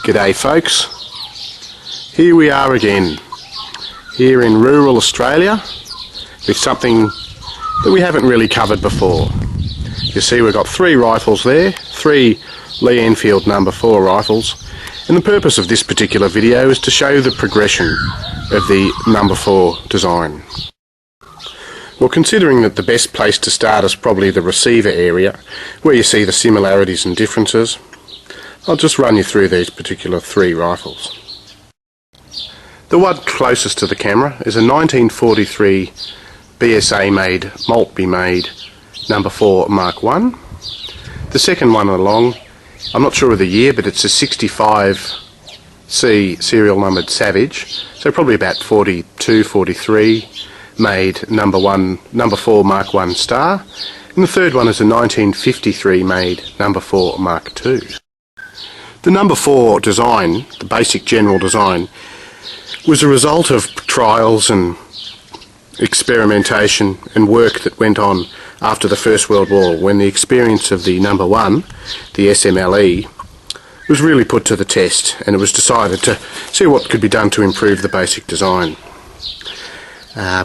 G'day folks, here we are again, here in rural Australia with something that we haven't really covered before. You see we've got three rifles there, three Lee Enfield No.4 rifles, and the purpose of this particular video is to show the progression of the No.4 design. Well, considering that the best place to start is probably the receiver area, where you see the similarities and differences, I'll just run you through these particular three rifles. The one closest to the camera is a 1943 BSA made, Maltby made No.4 MkI. The second one along, I'm not sure of the year, but it's a 65C serial numbered Savage, so probably about 42, 43, made No.4 MkI Star, and the third one is a 1953 made No.4 Mk II. The No.4 design, the basic general design, was a result of trials and experimentation and work that went on after the First World War, when the experience of the No.1, the SMLE, was really put to the test, and it was decided to see what could be done to improve the basic design.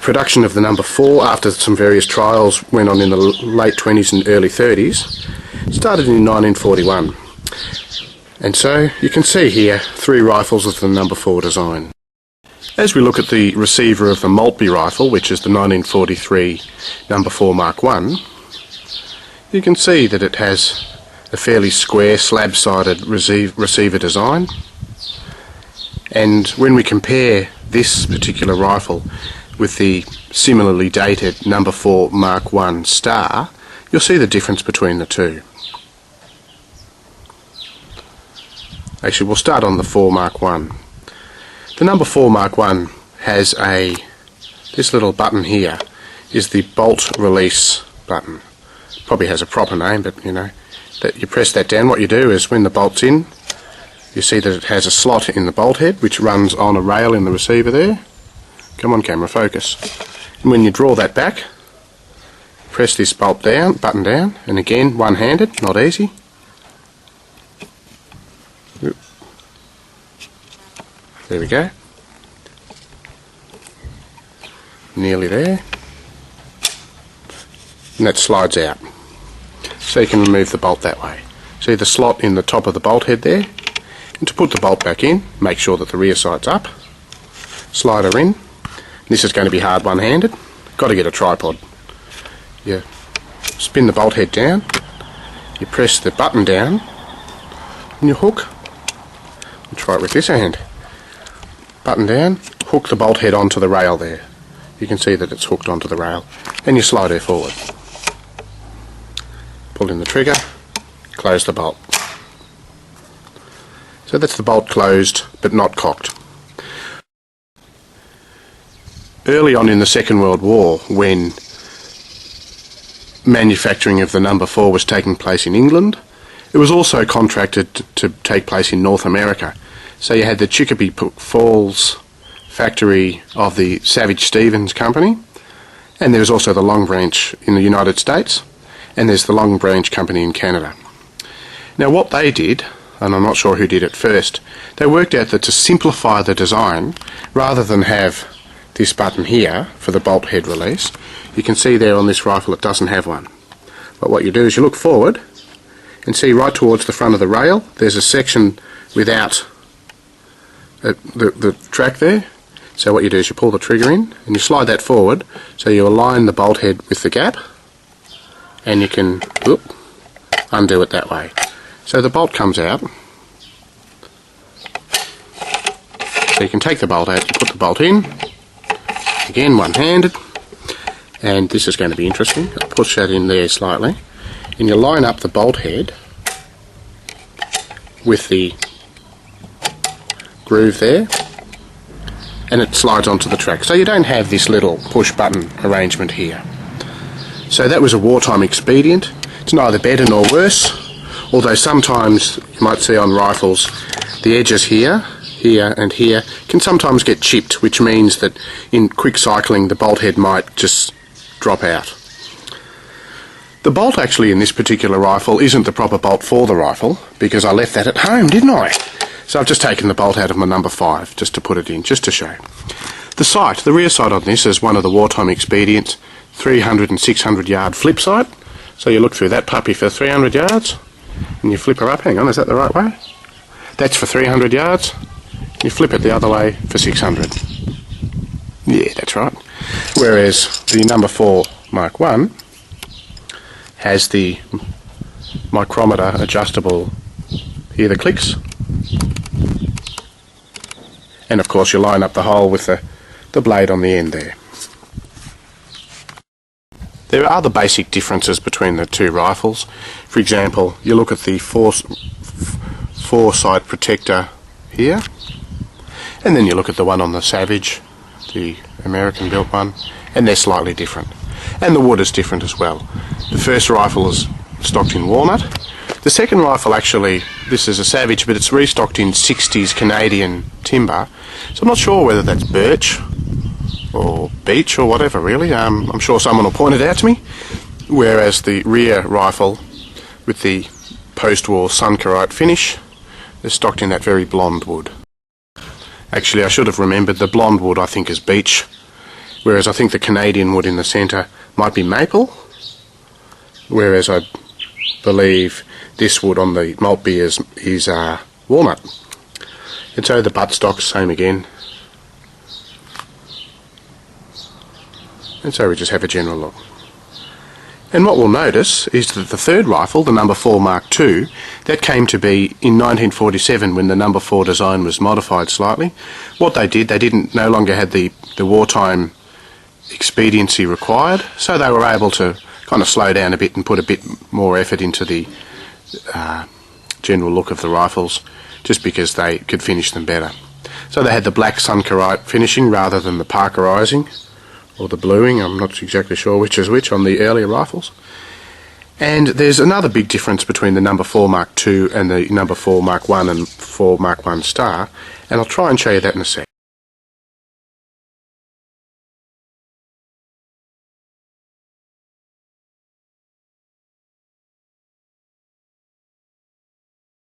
Production of the No.4, after some various trials, went on in the late 20s and early 30s, started in 1941. And so you can see here three rifles of the No.4 design. As we look at the receiver of the Maltby rifle, which is the 1943 No.4 MkI, you can see that it has a fairly square slab-sided receiver design. And when we compare this particular rifle with the similarly dated No.4 MkI Star, you'll see the difference between the two. Actually, we'll start on the 4 MkI. The No.4 MkI has this little button here is the bolt release button. Probably has a proper name, but you know, that you press that down. What you do is when the bolt's in, you see that it has a slot in the bolt head which runs on a rail in the receiver there. Come on camera, focus. And when you draw that back, press this button down, and again one-handed, not easy. There we go. Nearly there. And that slides out. So you can remove the bolt that way. See the slot in the top of the bolt head there? And to put the bolt back in, make sure that the rear side's up. Slide her in. This is going to be hard one-handed. Got to get a tripod. You spin the bolt head down, you press the button down, and you hook. I'll try it with this hand. Button down, hook the bolt head onto the rail there. You can see that it's hooked onto the rail. Then you slide her forward. Pull in the trigger, close the bolt. So that's the bolt closed but not cocked. Early on in the Second World War, when manufacturing of the No.4 was taking place in England, it was also contracted to take place in North America. So you had the Chicopee Falls factory of the Savage Stevens Company, and there was also the Long Branch in the United States, and there's the Long Branch Company in Canada. Now what they did, and I'm not sure who did it first, they worked out that to simplify the design, rather than have this button here for the bolt head release, you can see there on this rifle it doesn't have one. But what you do is you look forward and see right towards the front of the rail there's a section without the track there. So what you do is you pull the trigger in and you slide that forward, so you align the bolt head with the gap, and you can undo it that way. So the bolt comes out. So you can take the bolt out, you put the bolt in, again one-handed, and this is going to be interesting. I'll push that in there slightly, and you line up the bolt head with the groove there, and it slides onto the track. So you don't have this little push button arrangement here. So that was a wartime expedient. It's neither better nor worse, although sometimes you might see on rifles the edges here and here can sometimes get chipped, which means that in quick cycling the bolt head might just drop out. The bolt actually in this particular rifle isn't the proper bolt for the rifle, because I left that at home, didn't I? So I've just taken the bolt out of my number 5 just to put it in, just to show. The sight, the rear sight on this is one of the wartime expedients, 300 and 600 yard flip sight. So you look through that puppy for 300 yards and you flip her up. Hang on, is that the right way? That's for 300 yards. You flip it the other way for 600. Yeah, that's right. Whereas the number 4 Mark I has the micrometer adjustable, hear the clicks, and of course you line up the hole with the blade on the end there. There are other basic differences between the two rifles. For example, you look at the four-sight protector here, and then you look at the one on the Savage, the American built one, and they're slightly different. And the wood is different as well. The first rifle is stocked in walnut. The second rifle, actually, this is a Savage, but it's restocked in 60s Canadian timber. So I'm not sure whether that's birch or beech or whatever, really. I'm sure someone will point it out to me. Whereas the rear rifle with the post-war Suncarite finish is stocked in that very blonde wood. Actually, I should have remembered, the blonde wood I think is beech, whereas I think the Canadian wood in the centre might be maple, whereas I believe this wood on the Maltby is walnut. And so the buttstock's same again. And so we just have a general look. And what we'll notice is that the third rifle, the number 4 Mark II, that came to be in 1947 when the number 4 design was modified slightly. What they did, they no longer had the wartime expediency required, so they were able to kind of slow down a bit and put a bit more effort into the general look of the rifles, just because they could finish them better. So they had the black Suncarite finishing rather than the Parkerizing or the bluing, I'm not exactly sure which is which on the earlier rifles. And there's another big difference between the number 4 Mark II and the number 4 Mark I and 4 Mark I Star, and I'll try and show you that in a sec.